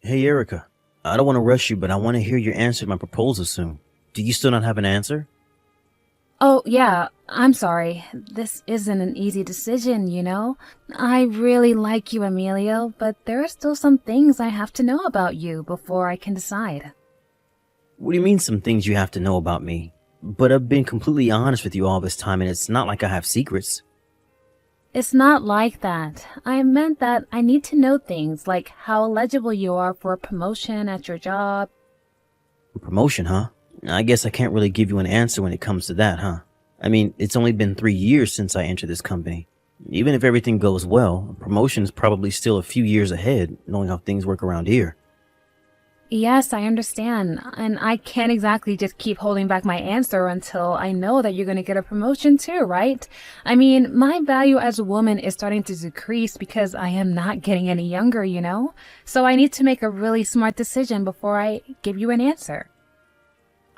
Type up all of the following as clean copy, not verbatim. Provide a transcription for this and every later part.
Hey, Erica. I don't want to rush you, but I want to hear your answer to my proposal soon. Do you still not have an answer? Oh, yeah, I'm sorry. This isn't an easy decision, you know? I really like you, Emilio, but there are still some things I have to know about you before I can decide. What do you mean some things you have to know about me? But I've been completely honest with you all this time, and it's not like I have secrets. It's not like that. I meant that I need to know things like how eligible you are for a promotion at your job. Promotion, huh? I guess I can't really give you an answer when it comes to that, huh? I mean, it's only been 3 years since I entered this company. Even if everything goes well, a promotion is probably still a few years ahead, knowing how things work around here. Yes, I understand. And I can't exactly just keep holding back my answer until I know that you're going to get a promotion too, right? I mean, my value as a woman is starting to decrease because I am not getting any younger, you know? So I need to make a really smart decision before I give you an answer.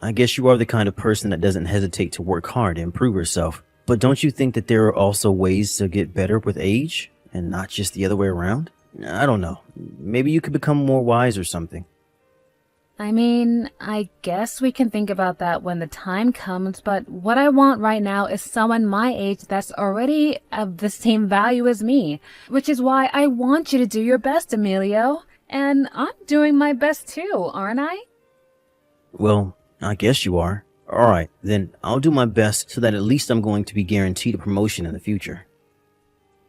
I guess you are the kind of person that doesn't hesitate to work hard to improve herself. But don't you think that there are also ways to get better with age, and not just the other way around? I don't know. Maybe you could become more wise or something. I mean, I guess we can think about that when the time comes, but what I want right now is someone my age that's already of the same value as me, which is why I want you to do your best, Emilio. And I'm doing my best too, aren't I? Well, I guess you are. Alright, then I'll do my best so that at least I'm going to be guaranteed a promotion in the future.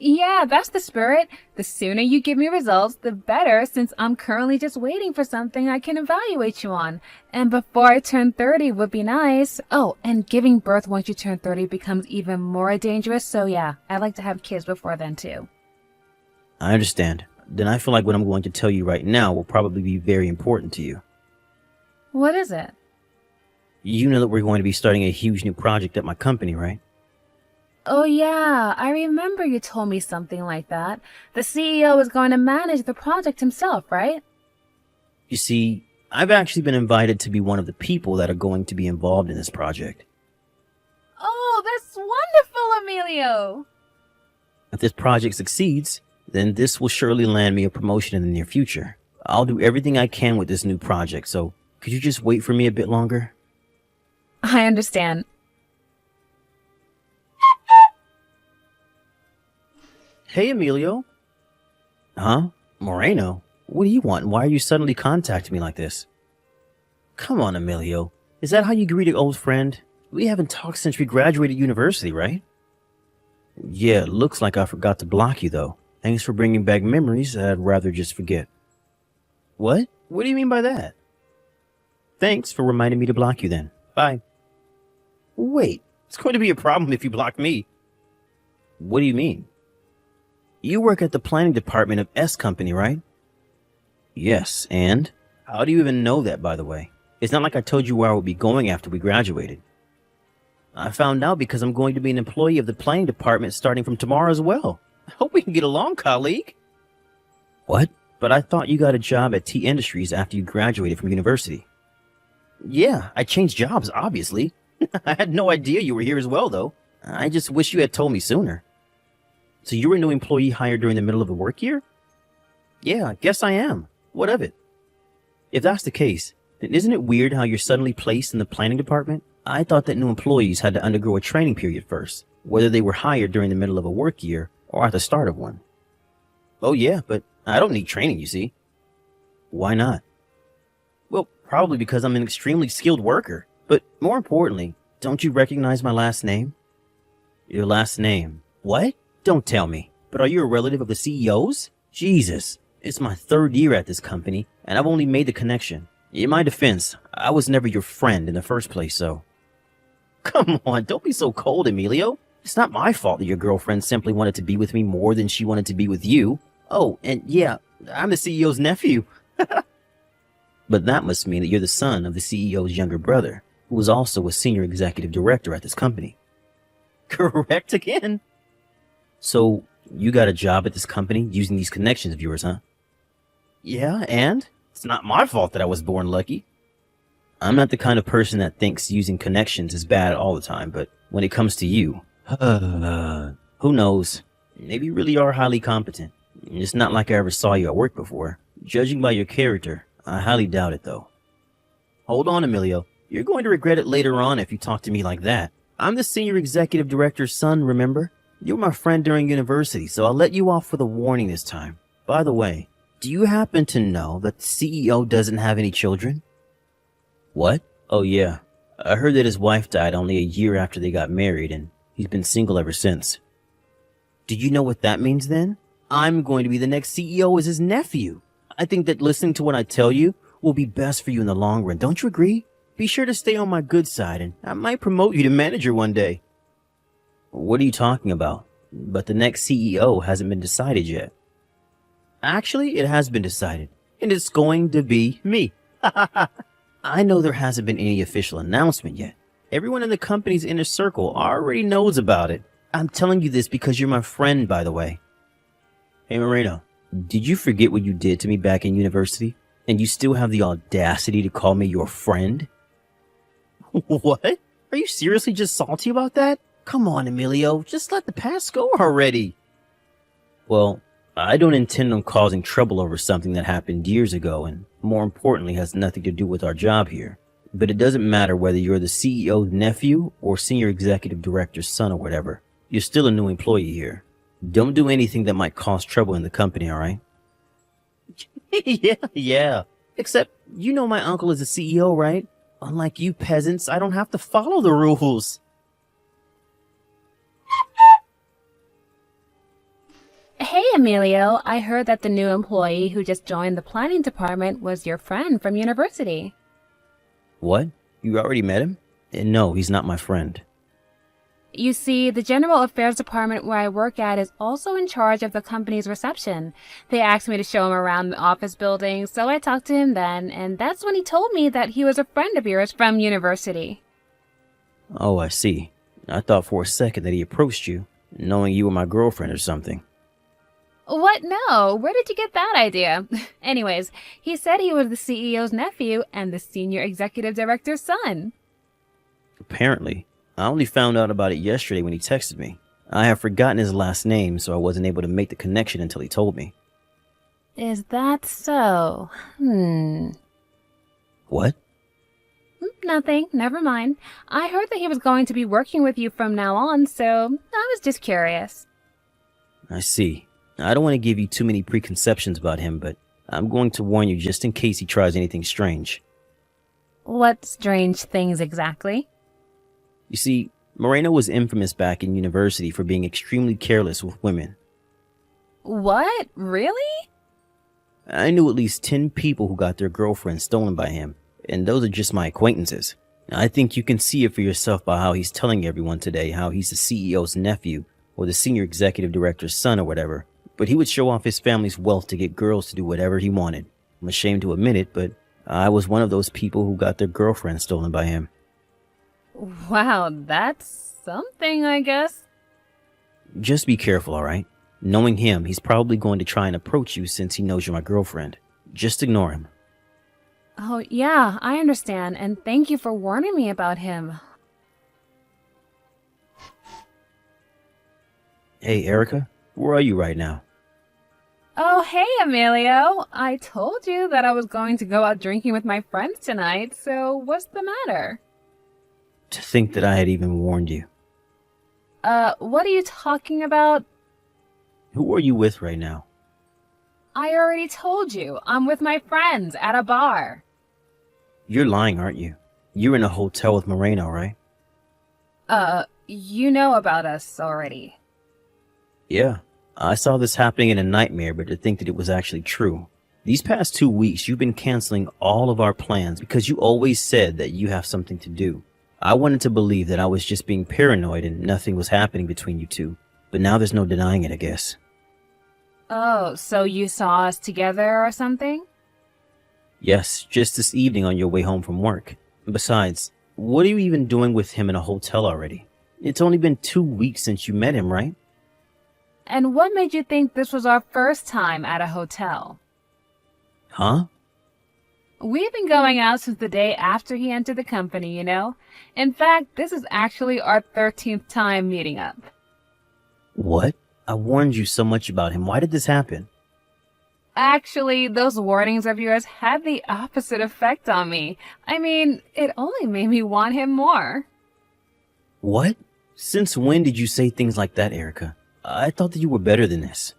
Yeah, that's the spirit. The sooner you give me results, the better, since I'm currently just waiting for something I can evaluate you on. And before I turn 30 would be nice. Oh, and giving birth once you turn 30 becomes even more dangerous, so yeah, I'd like to have kids before then too. I understand. Then I feel like what I'm going to tell you right now will probably be very important to you. What is it? You know that we're going to be starting a huge new project at my company, right? Oh yeah, I remember you told me something like that. The CEO is going to manage the project himself, right? You see, I've actually been invited to be one of the people that are going to be involved in this project. Oh, that's wonderful, Emilio! If this project succeeds, then this will surely land me a promotion in the near future. I'll do everything I can with this new project, so could you just wait for me a bit longer? I understand. Hey, Emilio. Huh? Moreno? What do you want? Why are you suddenly contacting me like this? Come on, Emilio. Is that how you greet an old friend? We haven't talked since we graduated university, right? Yeah, looks like I forgot to block you, though. Thanks for bringing back memories I'd rather just forget. What? What do you mean by that? Thanks for reminding me to block you then. Bye. Wait, it's going to be a problem if you block me. What do you mean? You work at the planning department of S Company, right? Yes, and? How do you even know that, by the way? It's not like I told you where I would be going after we graduated. I found out because I'm going to be an employee of the planning department starting from tomorrow as well. I hope we can get along, colleague. What? But I thought you got a job at T Industries after you graduated from university. Yeah, I changed jobs, obviously. I had no idea you were here as well, though. I just wish you had told me sooner. So you're a new employee hired during the middle of the work year? Yeah, I guess I am. What of it? If that's the case, then isn't it weird how you're suddenly placed in the planning department? I thought that new employees had to undergo a training period first, whether they were hired during the middle of a work year or at the start of one. Oh yeah, but I don't need training, you see. Why not? Well, probably because I'm an extremely skilled worker. But more importantly, don't you recognize my last name? Your last name? What? Don't tell me. But are you a relative of the CEO's? Jesus. It's my 3rd year at this company, and I've only made the connection. In my defense, I was never your friend in the first place, so... Come on, don't be so cold, Emilio. It's not my fault that your girlfriend simply wanted to be with me more than she wanted to be with you. Oh, and yeah, I'm the CEO's nephew. But that must mean that you're the son of the CEO's younger brother, who was also a senior executive director at this company. Correct again? So, you got a job at this company using these connections of yours, huh? Yeah, and? It's not my fault that I was born lucky. I'm not the kind of person that thinks using connections is bad all the time, but when it comes to you, who knows? Maybe you really are highly competent. It's not like I ever saw you at work before. Judging by your character, I highly doubt it, though. Hold on, Emilio. You're going to regret it later on if you talk to me like that. I'm the senior executive director's son, remember? You were my friend during university, so I'll let you off with a warning this time. By the way, do you happen to know that the CEO doesn't have any children? What? Oh yeah. I heard that his wife died only a year after they got married, and he's been single ever since. Do you know what that means then? I'm going to be the next CEO as his nephew. I think that listening to what I tell you will be best for you in the long run, don't you agree? Be sure to stay on my good side, and I might promote you to manager one day. What are you talking about? But the next CEO hasn't been decided yet. Actually, it has been decided, and it's going to be me. I know there hasn't been any official announcement yet. Everyone in the company's inner circle already knows about it. I'm telling you this because you're my friend, by the way. Hey, Moreno, did you forget what you did to me back in university? And you still have the audacity to call me your friend? What? Are you seriously just salty about that? Come on, Emilio, just let the past go already. Well, I don't intend on causing trouble over something that happened years ago and, more importantly, has nothing to do with our job here. But it doesn't matter whether you're the CEO's nephew or senior executive director's son or whatever. You're still a new employee here. Don't do anything that might cause trouble in the company, alright? Yeah. Except, you know my uncle is the CEO, right? Unlike you peasants, I don't have to follow the rules. Hey, Emilio, I heard that the new employee who just joined the planning department was your friend from university. What? You already met him? No, he's not my friend. You see, the general affairs department where I work at is also in charge of the company's reception. They asked me to show him around the office building, so I talked to him then, and that's when he told me that he was a friend of yours from university. Oh, I see. I thought for a second that he approached you, knowing you were my girlfriend or something. What? No. Where did you get that idea? Anyways, he said he was the CEO's nephew and the senior executive director's son. Apparently. I only found out about it yesterday when he texted me. I have forgotten his last name, so I wasn't able to make the connection until he told me. Is that so? What? Nothing. Never mind. I heard that he was going to be working with you from now on, so I was just curious. I see. I don't want to give you too many preconceptions about him, but I'm going to warn you just in case he tries anything strange. What strange things exactly? You see, Moreno was infamous back in university for being extremely careless with women. What? Really? I knew at least 10 people who got their girlfriends stolen by him, and those are just my acquaintances. I think you can see it for yourself by how he's telling everyone today how he's the CEO's nephew or the senior executive director's son or whatever. But he would show off his family's wealth to get girls to do whatever he wanted. I'm ashamed to admit it, but I was one of those people who got their girlfriends stolen by him. Wow, that's something, I guess. Just be careful, alright? Knowing him, he's probably going to try and approach you since he knows you're my girlfriend. Just ignore him. Oh, yeah, I understand, and thank you for warning me about him. Hey, Erica, where are you right now? Oh, hey, Emilio. I told you that I was going to go out drinking with my friends tonight, so what's the matter? To think that I had even warned you. What are you talking about? Who are you with right now? I already told you. I'm with my friends at a bar. You're lying, aren't you? You're in a hotel with Moreno, right? You know about us already. Yeah. I saw this happening in a nightmare, but to think that it was actually true. These past 2 weeks, you've been canceling all of our plans because you always said that you have something to do. I wanted to believe that I was just being paranoid and nothing was happening between you two. But now there's no denying it, I guess. Oh, so you saw us together or something? Yes, just this evening on your way home from work. Besides, what are you even doing with him in a hotel already? It's only been 2 weeks since you met him, right? And what made you think this was our first time at a hotel? Huh? We've been going out since the day after he entered the company, you know? In fact, this is actually our 13th time meeting up. What? I warned you so much about him. Why did this happen? Actually, those warnings of yours had the opposite effect on me. I mean, it only made me want him more. What? Since when did you say things like that, Erica? I thought that you were better than this.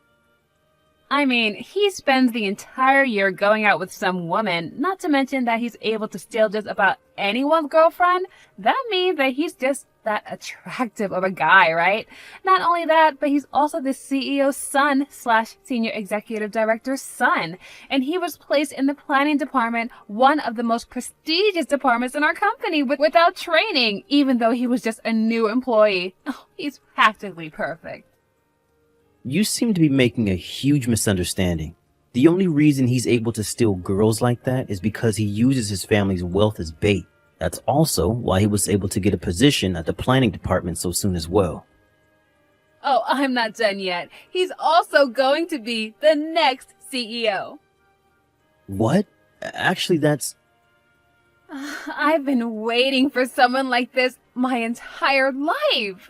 I mean, he spends the entire year going out with some woman, not to mention that he's able to steal just about anyone's girlfriend. That means that he's just that attractive of a guy, right? Not only that, but he's also the CEO's son slash senior executive director's son. And he was placed in the planning department, one of the most prestigious departments in our company, without training, even though he was just a new employee. Oh, he's practically perfect. You seem to be making a huge misunderstanding. The only reason he's able to steal girls like that is because he uses his family's wealth as bait. That's also why he was able to get a position at the planning department so soon as well. Oh, I'm not done yet. He's also going to be the next CEO. What? Actually, that's... I've been waiting for someone like this my entire life.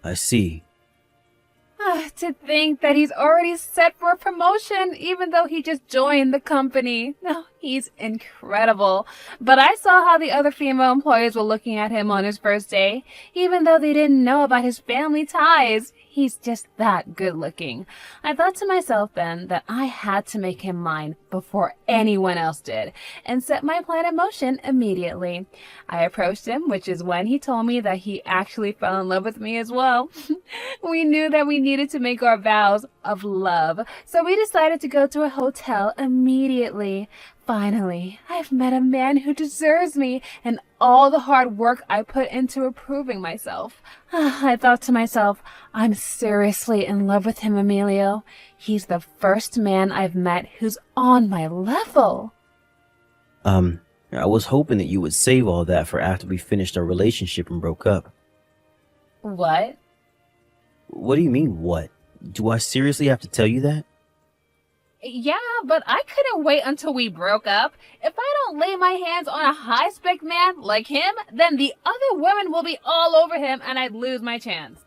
I see. To think that he's already set for a promotion, even though he just joined the company. No, he's incredible. But I saw how the other female employees were looking at him on his first day, even though they didn't know about his family ties. He's just that good looking. I thought to myself then that I had to make him mine before anyone else did, and set my plan in motion immediately. I approached him, which is when he told me that he actually fell in love with me as well. We knew that we needed to make our vows of love, so we decided to go to a hotel immediately. Finally, I've met a man who deserves me and all the hard work I put into improving myself. I thought to myself, I'm seriously in love with him, Emilio. He's the first man I've met who's on my level. I was hoping that you would save all that for after we finished our relationship and broke up. What? What do you mean, what? Do I seriously have to tell you that? Yeah, but I couldn't wait until we broke up. If I don't lay my hands on a high-spec man like him, then the other women will be all over him and I'd lose my chance.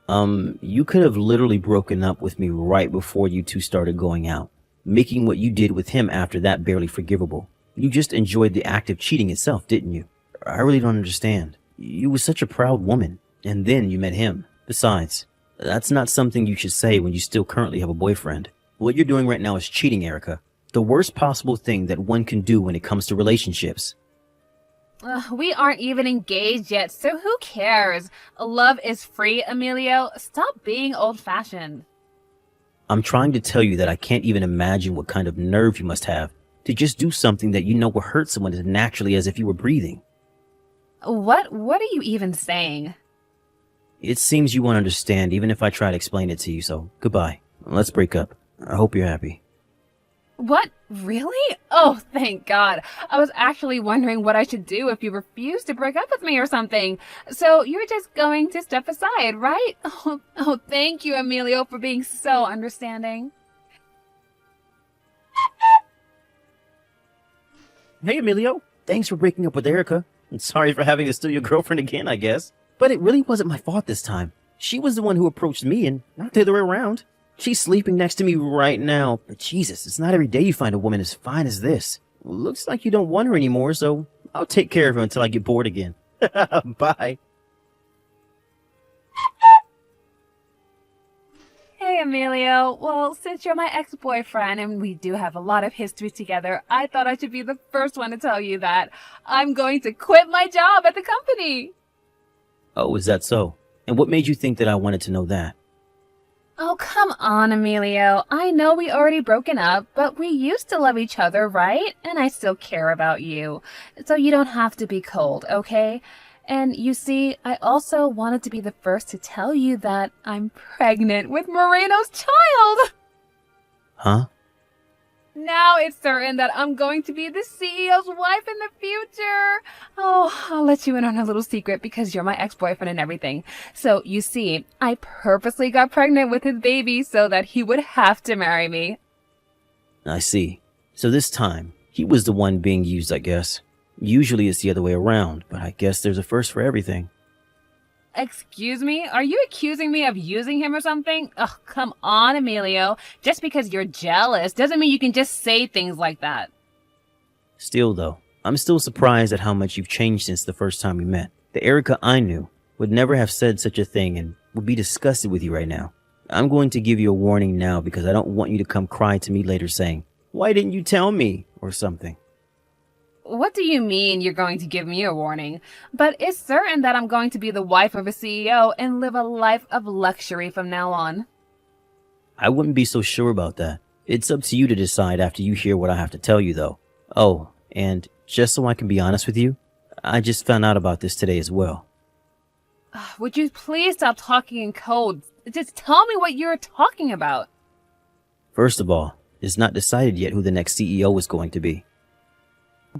You could have literally broken up with me right before you two started going out, making what you did with him after that barely forgivable. You just enjoyed the act of cheating itself, didn't you? I really don't understand. You were such a proud woman, and then you met him. Besides, that's not something you should say when you still currently have a boyfriend. What you're doing right now is cheating, Erica. The worst possible thing that one can do when it comes to relationships. We aren't even engaged yet, so who cares? Love is free, Emilio. Stop being old-fashioned. I'm trying to tell you that I can't even imagine what kind of nerve you must have to just do something that you know will hurt someone as naturally as if you were breathing. What are you even saying? It seems you won't understand even if I try to explain it to you, so goodbye. Let's break up. I hope you're happy. What? Really? Oh, thank God. I was actually wondering what I should do if you refused to break up with me or something. So you're just going to step aside, right? Oh, thank you, Emilio, for being so understanding. Hey, Emilio. Thanks for breaking up with Erica. And sorry for having to steal your girlfriend again, I guess. But it really wasn't my fault this time. She was the one who approached me and not the other way around. She's sleeping next to me right now. But Jesus, it's not every day you find a woman as fine as this. Looks like you don't want her anymore, so I'll take care of her until I get bored again. Bye. Hey, Emilio. Well, since you're my ex-boyfriend and we do have a lot of history together, I thought I should be the first one to tell you that I'm going to quit my job at the company. Oh, is that so? And what made you think that I wanted to know that? Oh, come on, Emilio. I know we already broken up, but we used to love each other, right? And I still care about you. So you don't have to be cold, okay? And you see, I also wanted to be the first to tell you that I'm pregnant with Moreno's child. Huh? Now it's certain that I'm going to be the CEO's wife in the future. Oh, I'll let you in on a little secret because you're my ex-boyfriend and everything. So, you see, I purposely got pregnant with his baby so that he would have to marry me. I see. So this time, he was the one being used, I guess. Usually it's the other way around, but I guess there's a first for everything. Excuse me? Are you accusing me of using him or something? Oh, come on, Emilio. Just because you're jealous doesn't mean you can just say things like that. Still, though, I'm still surprised at how much you've changed since the first time we met. The Erica I knew would never have said such a thing and would be disgusted with you right now. I'm going to give you a warning now because I don't want you to come cry to me later saying, "Why didn't you tell me?" or something. What do you mean you're going to give me a warning? But it's certain that I'm going to be the wife of a CEO and live a life of luxury from now on. I wouldn't be so sure about that. It's up to you to decide after you hear what I have to tell you, though. Oh, and just so I can be honest with you, I just found out about this today as well. Would you please stop talking in codes? Just tell me what you're talking about. First of all, it's not decided yet who the next CEO is going to be.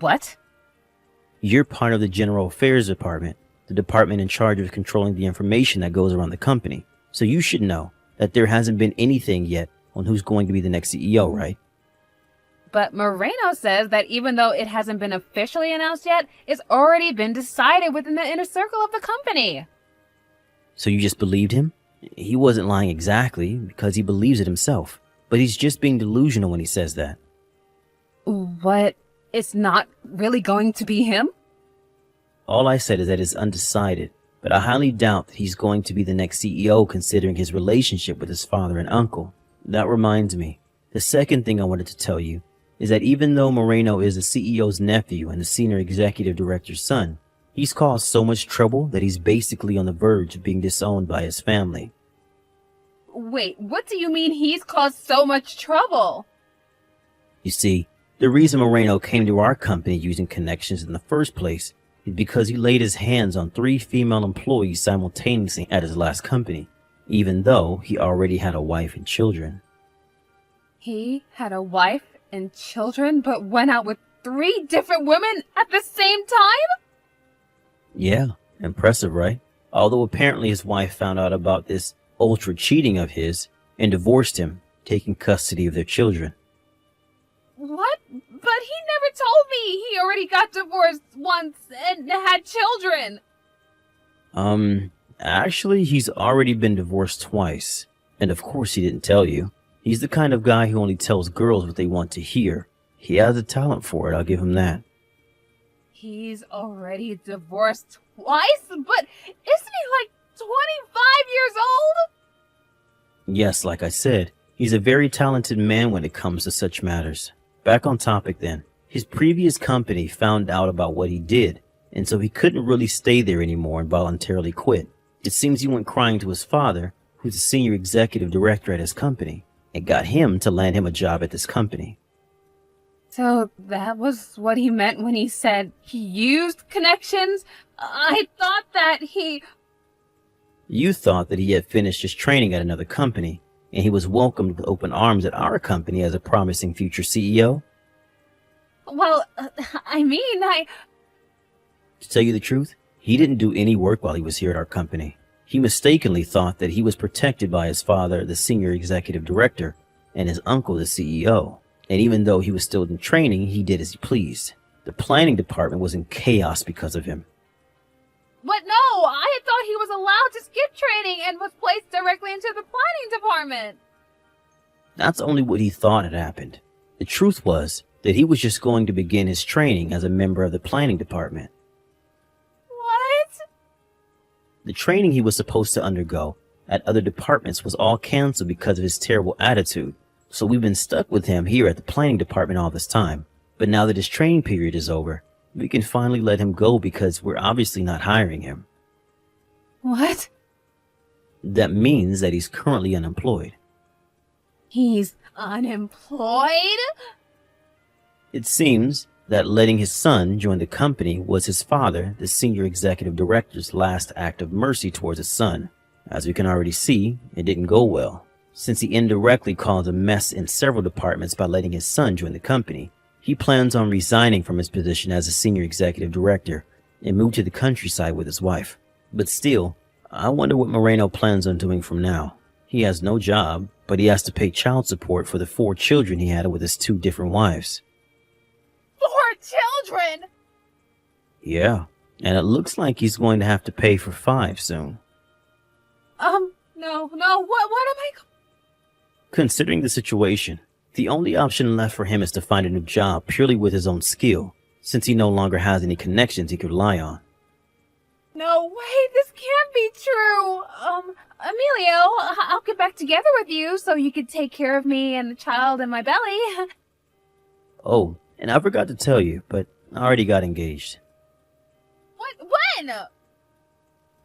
What? You're part of the General Affairs Department, the department in charge of controlling the information that goes around the company. So you should know that there hasn't been anything yet on who's going to be the next CEO, right? But Moreno says that even though it hasn't been officially announced yet, it's already been decided within the inner circle of the company. So you just believed him? He wasn't lying exactly because he believes it himself. But he's just being delusional when he says that. What? It's not really going to be him? All I said is that it's undecided, but I highly doubt that he's going to be the next CEO considering his relationship with his father and uncle. That reminds me, the second thing I wanted to tell you is that even though Moreno is the CEO's nephew and the senior executive director's son, he's caused so much trouble that he's basically on the verge of being disowned by his family. Wait, what do you mean he's caused so much trouble? You see, the reason Moreno came to our company using connections in the first place is because he laid his hands on 3 female employees simultaneously at his last company, even though he already had a wife and children. He had a wife and children, but went out with 3 different women at the same time? Yeah, impressive, right? Although apparently his wife found out about this ultra cheating of his and divorced him, taking custody of their children. What? But he never told me he already got divorced once and had children. Actually, he's already been divorced twice. And of course he didn't tell you. He's the kind of guy who only tells girls what they want to hear. He has a talent for it, I'll give him that. He's already divorced twice? But isn't he like 25 years old? Yes, like I said, he's a very talented man when it comes to such matters. Back on topic then. His previous company found out about what he did, and so he couldn't really stay there anymore and voluntarily quit. It seems he went crying to his father, who's the senior executive director at his company, and got him to land him a job at this company. So that was what he meant when he said he used connections? I thought that he... You thought that he had finished his training at another company, and he was welcomed with open arms at our company as a promising future CEO? Well, I... To tell you the truth, he didn't do any work while he was here at our company. He mistakenly thought that he was protected by his father, the senior executive director, and his uncle, the CEO. And even though he was still in training, he did as he pleased. The planning department was in chaos because of him. What? No, I had thought he was allowed to skip training and was placed directly into the planning department. That's only what he thought had happened. The truth was that he was just going to begin his training as a member of the planning department. What? The training he was supposed to undergo at other departments was all canceled because of his terrible attitude. So we've been stuck with him here at the planning department all this time. But now that his training period is over, we can finally let him go because we're obviously not hiring him. What? That means that he's currently unemployed. He's unemployed? It seems that letting his son join the company was his father, the senior executive director's last act of mercy towards his son. As we can already see, it didn't go well, since he indirectly caused a mess in several departments by letting his son join the company. He plans on resigning from his position as a senior executive director and move to the countryside with his wife. But still, I wonder what Moreno plans on doing from now. He has no job, but he has to pay child support for the 4 children he had with his 2 different wives. 4 children? Yeah, and it looks like he's going to have to pay for 5 soon. No, what am I? Considering the situation, the only option left for him is to find a new job purely with his own skill, since he no longer has any connections he could rely on. No way, this can't be true. Emilio, I'll get back together with you so you can take care of me and the child in my belly. Oh, and I forgot to tell you, but I already got engaged. What? When?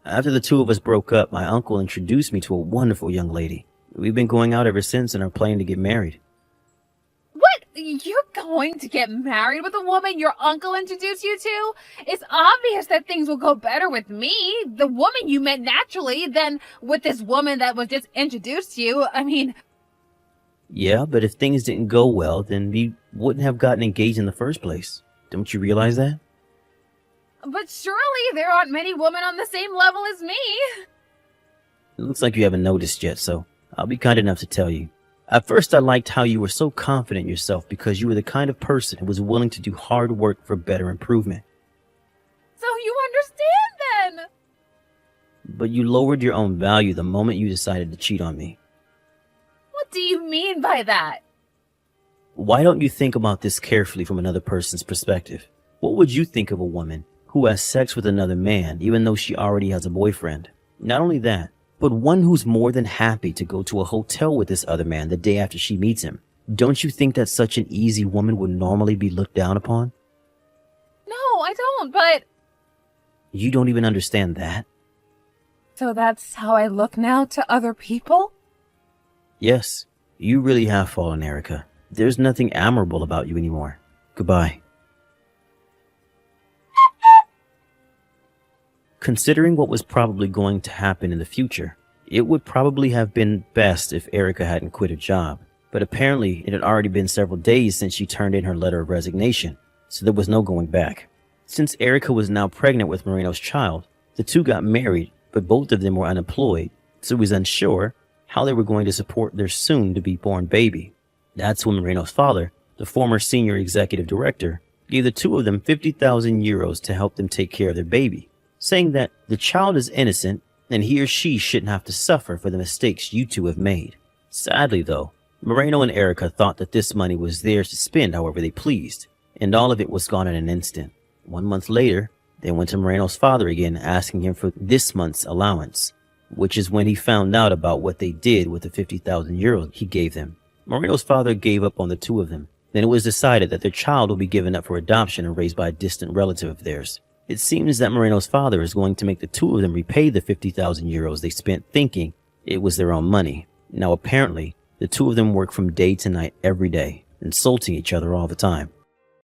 After the two of us broke up, my uncle introduced me to a wonderful young lady. We've been going out ever since and are planning to get married. What? You're going to get married with a woman your uncle introduced you to? It's obvious that things will go better with me, the woman you met naturally, than with this woman that was just introduced to you. I mean... Yeah, but if things didn't go well, then we wouldn't have gotten engaged in the first place. Don't you realize that? But surely there aren't many women on the same level as me. It looks like you haven't noticed yet, so I'll be kind enough to tell you. At first, I liked how you were so confident in yourself because you were the kind of person who was willing to do hard work for better improvement. So you understand then? But you lowered your own value the moment you decided to cheat on me. What do you mean by that? Why don't you think about this carefully from another person's perspective? What would you think of a woman who has sex with another man even though she already has a boyfriend? Not only that, but one who's more than happy to go to a hotel with this other man the day after she meets him. Don't you think that such an easy woman would normally be looked down upon? No, I don't, but... You don't even understand that? So that's how I look now to other people? Yes, you really have fallen, Erica. There's nothing admirable about you anymore. Goodbye. Considering what was probably going to happen in the future, it would probably have been best if Erica hadn't quit her job. But apparently, it had already been several days since she turned in her letter of resignation, so there was no going back. Since Erica was now pregnant with Moreno's child, the two got married, but both of them were unemployed, so it was unsure how they were going to support their soon-to-be-born baby. That's when Moreno's father, the former senior executive director, gave the two of them 50,000 euros to help them take care of their baby, saying that the child is innocent and he or she shouldn't have to suffer for the mistakes you two have made. Sadly, though, Moreno and Erica thought that this money was theirs to spend however they pleased, and all of it was gone in an instant. 1 month later, they went to Moreno's father again asking him for this month's allowance, which is when he found out about what they did with the 50,000 euros he gave them. Moreno's father gave up on the two of them. Then it was decided that their child will be given up for adoption and raised by a distant relative of theirs. It seems that Moreno's father is going to make the two of them repay the 50,000 euros they spent thinking it was their own money. Now apparently, the two of them work from day to night every day, insulting each other all the time.